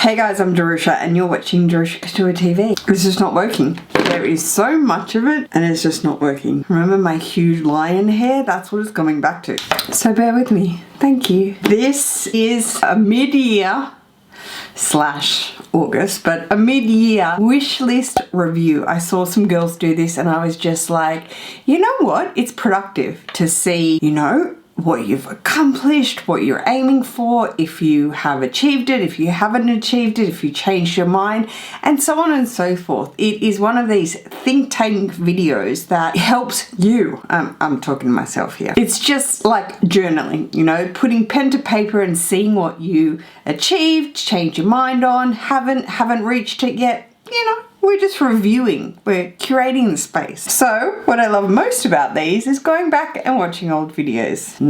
Hey guys, I'm Jerusha and you're watching JerushaCouture.pty. It's just not working. There is so much of it and it's just not working. Remember my huge lion hair? That's what it's coming back to. So bear with me. Thank you. This is a mid-year / August, but a mid-year wish list review. I saw some girls do this and I was just like, you know what? It's productive to see, you know, what you've accomplished, what you're aiming for, if you have achieved it, if you haven't achieved it, if you changed your mind, and so on and so forth. It is one of these think tank videos that helps you. I'm talking to myself here. It's just like journaling, you know, putting pen to paper and seeing what you achieved, change your mind on, haven't reached it yet, you know. We're just reviewing, we're curating the space. So what I love most about these is going back and watching old videos.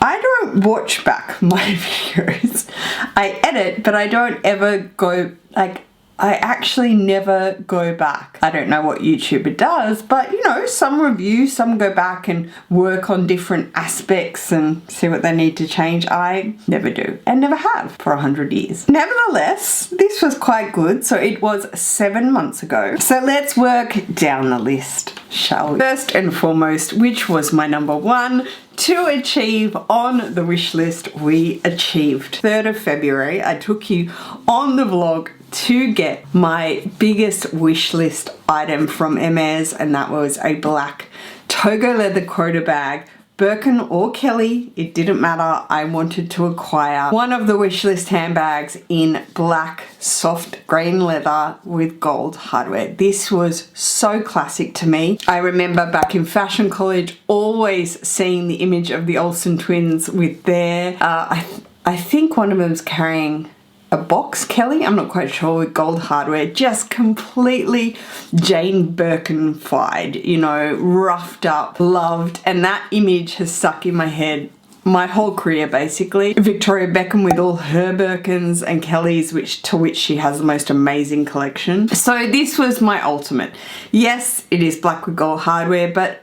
I don't watch back my videos. I edit, but I don't ever go, like, I actually never go back. I don't know what YouTuber does, but you know, some review, some go back and work on different aspects and see what they need to change. I never do and never have for 100 years. Nevertheless, this was quite good. So it was 7 months ago. So let's work down the list, shall we? First and foremost, which was my number one to achieve on the wish list, we achieved. 3rd of February, I took you on the vlog to get my biggest wish list item from Hermes, and that was a black Togo leather quota bag, Birkin or Kelly, it didn't matter. I wanted to acquire one of the wish list handbags in black soft grain leather with gold hardware. This was so classic to me. I remember back in fashion college always seeing the image of the Olsen twins with their, I think one of them's carrying a box Kelly, I'm not quite sure, with gold hardware, just completely Jane Birkin-fied, you know, roughed up, loved, and that image has stuck in my head my whole career basically. Victoria Beckham with all her Birkins and Kellys, to which she has the most amazing collection. So this was my ultimate. Yes, it is black with gold hardware, but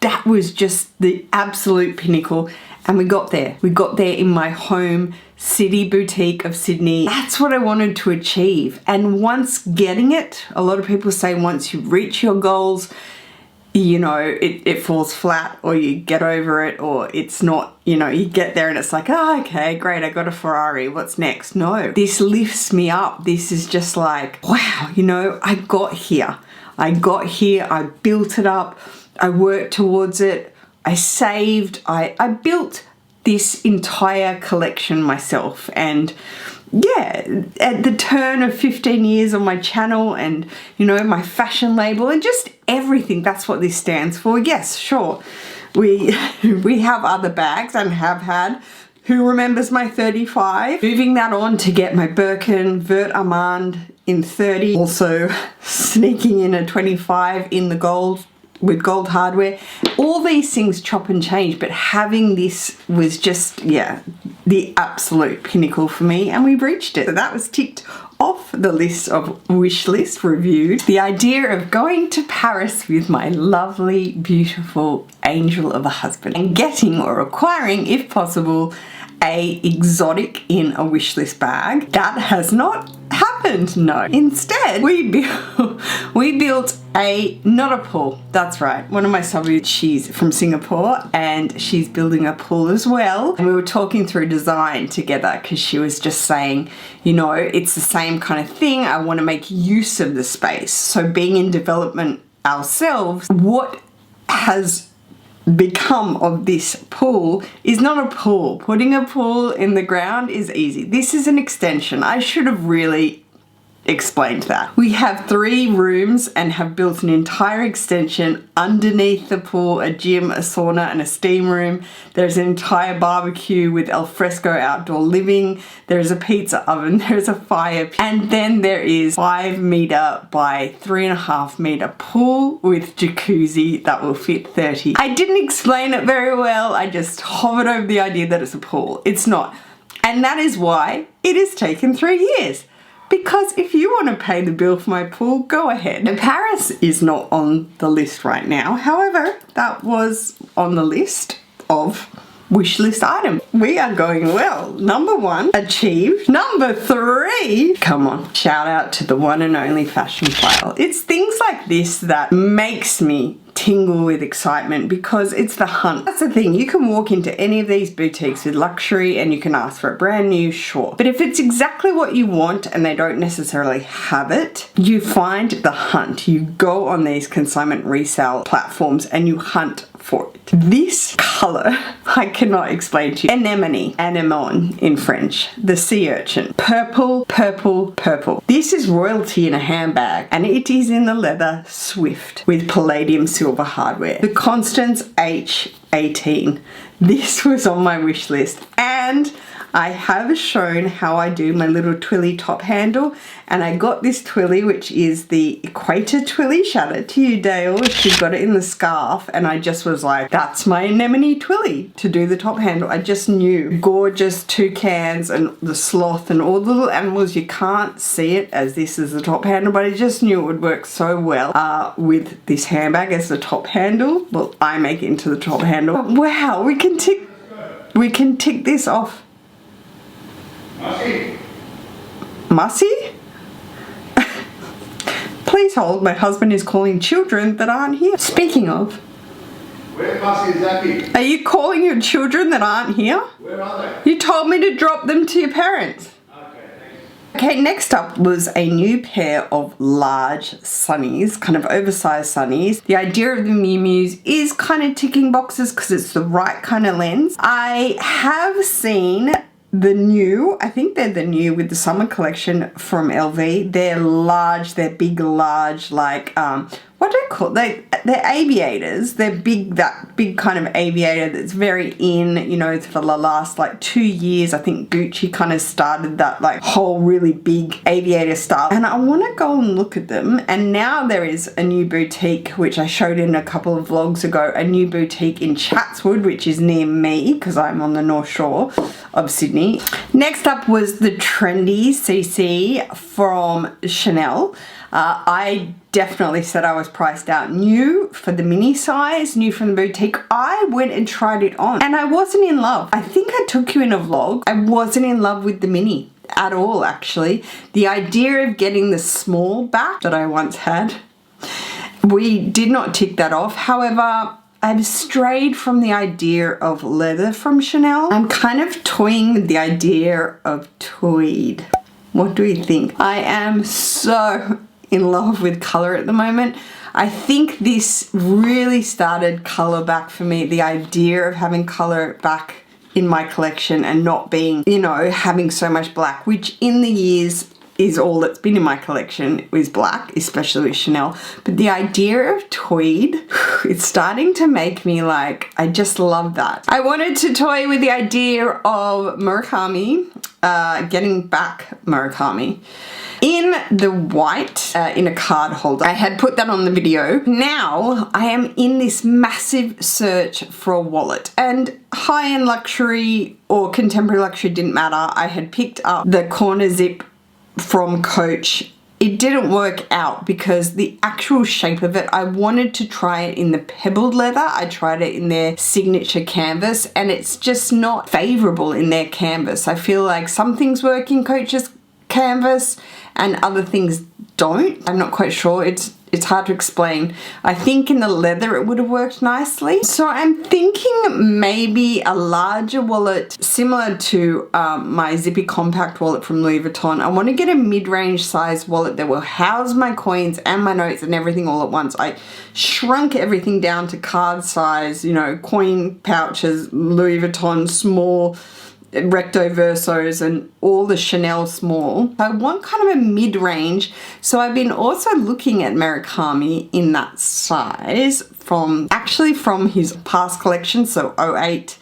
that was just the absolute pinnacle. And we got there. We got there in my home city boutique of Sydney. That's what I wanted to achieve. And once getting it, a lot of people say once you reach your goals, you know, it falls flat, or you get over it, or it's not, you know, you get there and it's like, oh, okay, great, I got a Ferrari, what's next? No, this lifts me up. This is just like, wow, you know, I got here. I built it up. I worked towards it. I saved, I built this entire collection myself, and yeah, at the turn of 15 years on my channel and, you know, my fashion label and just everything, that's what this stands for. Yes, sure, we have other bags and have had. Who remembers my 35? Moving that on to get my Birkin Vert Armand in 30, also sneaking in a 25 in the gold, with gold hardware. All these things chop and change, but having this was just, yeah, the absolute pinnacle for me, and we reached it. So that was ticked off the list of wish list reviewed. The idea of going to Paris with my lovely, beautiful angel of a husband and getting or acquiring, if possible, a exotic in a wish list bag. That has not happened, no. Instead, we built not a pool, that's right. One of my subbies, she's from Singapore and she's building a pool as well. And we were talking through design together because she was just saying, you know, it's the same kind of thing. I want to make use of the space. So being in development ourselves, what has become of this pool is not a pool. Putting a pool in the ground is easy. This is an extension. I should have really explained that. We have 3 rooms and have built an entire extension underneath the pool, a gym, a sauna and a steam room. There's an entire barbecue with alfresco outdoor living. There's a pizza oven, there's a fire pit, and then there is 5 meter by 3.5 meter pool with jacuzzi that will fit 30. I didn't explain it very well. I just hovered over the idea that it's a pool. It's not. And that is why it has taken 3 years. Because if you want to pay the bill for my pool, go ahead. And Paris is not on the list right now. However, that was on the list of wishlist item. We are going well. Number 1, achieved. Number 3, come on, shout out to the one and only fashion file. It's things like this that makes me tingle with excitement because it's the hunt. That's the thing, you can walk into any of these boutiques with luxury and you can ask for it brand new, sure. But if it's exactly what you want and they don't necessarily have it, you find the hunt. You go on these consignment resale platforms and you hunt for it. This color, I cannot explain to you. Anemone in French, the sea urchin. Purple, purple, purple. This is royalty in a handbag and it is in the leather Swift with palladium silver hardware. The Constance H18. This was on my wish list and I have shown how I do my little twilly top handle, and I got this twilly, which is the Equator twilly. Shout out to you, Dale. She got it in the scarf, and I just was like, that's my anemone twilly to do the top handle. I just knew. Gorgeous toucans and the sloth and all the little animals. You can't see it as this is the top handle, but I just knew it would work so well with this handbag as the top handle. Well, I make it into the top handle. But wow, we can tick this off. Mussy? Please hold, my husband is calling children that aren't here. Speaking of, where's Mussy and Zappy? Are you calling your children that aren't here? Where are they? You told me to drop them to your parents. Okay, thanks. Okay, next up was a new pair of large sunnies, kind of oversized sunnies. The idea of the Miu Mius is kind of ticking boxes because it's the right kind of lens. I have seen the new, I think they're the new with the summer collection from LV. They're large, they're big, large, like, what do I call it? They're aviators. They're big, that big kind of aviator that's very in, you know, for the last like 2 years. I think Gucci kind of started that like whole really big aviator style. And I want to go and look at them. And now there is a new boutique, which I showed in a couple of vlogs ago, a new boutique in Chatswood, which is near me because I'm on the North Shore of Sydney. Next up was the trendy CC from Chanel. I definitely said I was priced out. New for the mini size, new from the boutique. I went and tried it on and I wasn't in love. I think I took you in a vlog. I wasn't in love with the mini at all, actually. The idea of getting the small back that I once had, we did not tick that off. However, I've strayed from the idea of leather from Chanel. I'm kind of toying with the idea of tweed. What do you think? I am so in love with color at the moment. I think this really started color back for me. The idea of having color back in my collection and not being, you know, having so much black, which in the years is all that's been in my collection is black, especially with Chanel. But the idea of tweed, it's starting to make me like, I just love that. I wanted to toy with the idea of Murakami, getting back Murakami in the white in a card holder. I had put that on the video. Now I am in this massive search for a wallet, and high-end luxury or contemporary luxury didn't matter. I had picked up the corner zip from Coach. It didn't work out because the actual shape of it, I wanted to try it in the pebbled leather. I tried it in their signature canvas and it's just not favorable in their canvas. I feel like some things work in Coach's canvas and other things don't. I'm not quite sure. It's hard to explain. I think in the leather it would have worked nicely. So I'm thinking maybe a larger wallet similar to my zippy compact wallet from Louis Vuitton. I want to get a mid-range size wallet that will house my coins and my notes and everything all at once. I shrunk everything down to card size, you know, coin pouches, Louis Vuitton small, recto versos and all the Chanel small. I want kind of a mid-range, so I've been also looking at Murakami in that size from his past collection, so 08,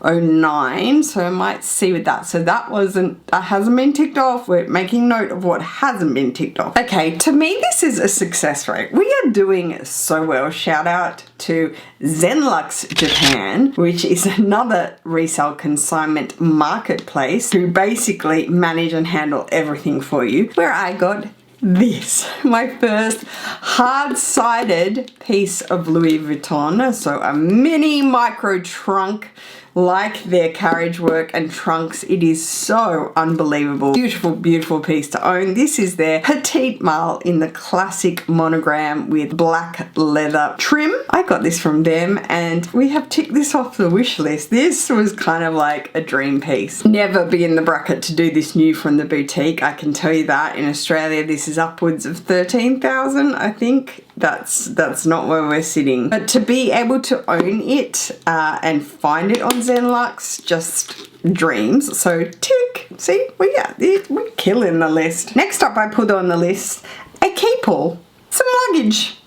09, so I might see with that. So that hasn't been ticked off. We're making note of what hasn't been ticked off. Okay, to me this is a success rate. We are doing so well. Shout out to Zenlux Japan, which is another resale consignment marketplace who basically manage and handle everything for you, where I got this, my first hard-sided piece of Louis Vuitton. So a mini micro trunk like their carriage work and trunks. It is so unbelievable. Beautiful, beautiful piece to own. This is their petite MALLE in the classic monogram with black leather trim. I got this from them and we have ticked this off the wish list. This was kind of like a dream piece. Never be in the bracket to do this new from the boutique, I can tell you that. In Australia this is upwards of 13,000, I think. That's not where we're sitting. But to be able to own it and find it on Zenlux, just dreams. So tick. See, we're killing the list. Next up I put on the list a key pull. Some luggage.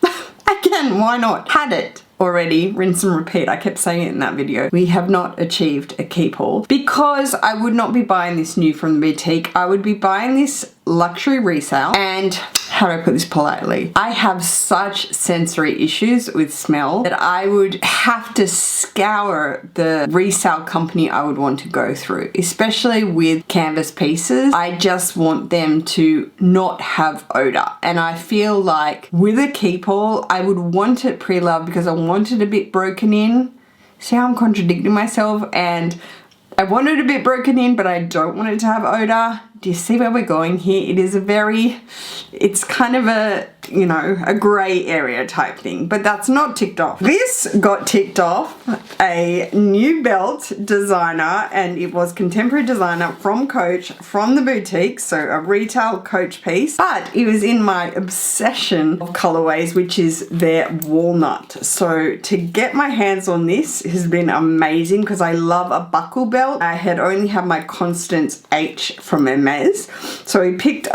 Again, why not? Had it already, rinse and repeat. I kept saying it in that video. We have not achieved a key pull because I would not be buying this new from the boutique. I would be buying this luxury resale. And how do I put this politely? I have such sensory issues with smell that I would have to scour the resale company I would want to go through, especially with canvas pieces. I just want them to not have odor. And I feel like with a key pull, I would want it pre-loved because I want it a bit broken in. See how I'm contradicting myself? And I want it a bit broken in, but I don't want it to have odor. Do you see where we're going here? It is it's kind of a, you know, a grey area type thing, but that's not ticked off. This got ticked off, a new belt designer, and it was contemporary designer from Coach, from the boutique, so a retail Coach piece, but it was in my obsession of colorways, which is their walnut. So to get my hands on this has been amazing because I love a buckle belt. I had only had my Constance H from Hermes. So we ticked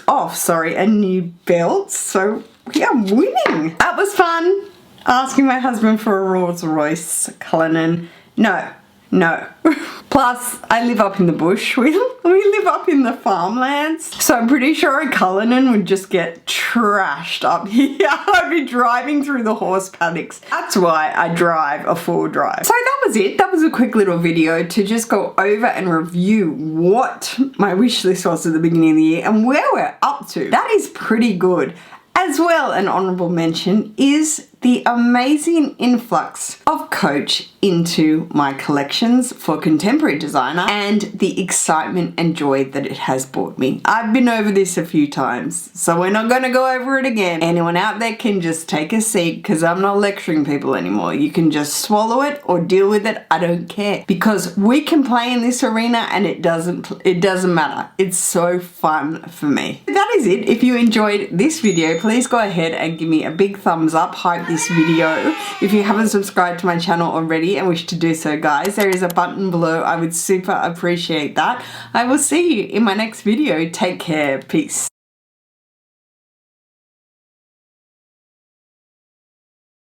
off a new belt. So we are winning. That was fun. Asking my husband for a Rolls Royce Cullinan. No. Plus, I live up in the bush. We live up in the farmlands. So I'm pretty sure a Cullinan would just get trashed up here. I'd be driving through the horse paddocks. That's why I drive a 4-drive. So that was it. That was a quick little video to just go over and review what my wish list was at the beginning of the year and where we're up to. That is pretty good. As well, an honourable mention is the amazing influx of Coach into my collections for contemporary designer and the excitement and joy that it has brought me. I've been over this a few times, so we're not going to go over it again. Anyone out there can just take a seat because I'm not lecturing people anymore. You can just swallow it or deal with it. I don't care because we can play in this arena and it doesn't matter. It's so fun for me. That is it. If you enjoyed this video, please go ahead and give me a big thumbs up. Hype this video. If you haven't subscribed to my channel already and wish to do so, guys, there is a button below. I would super appreciate that. I will see you in my next video. Take care. Peace.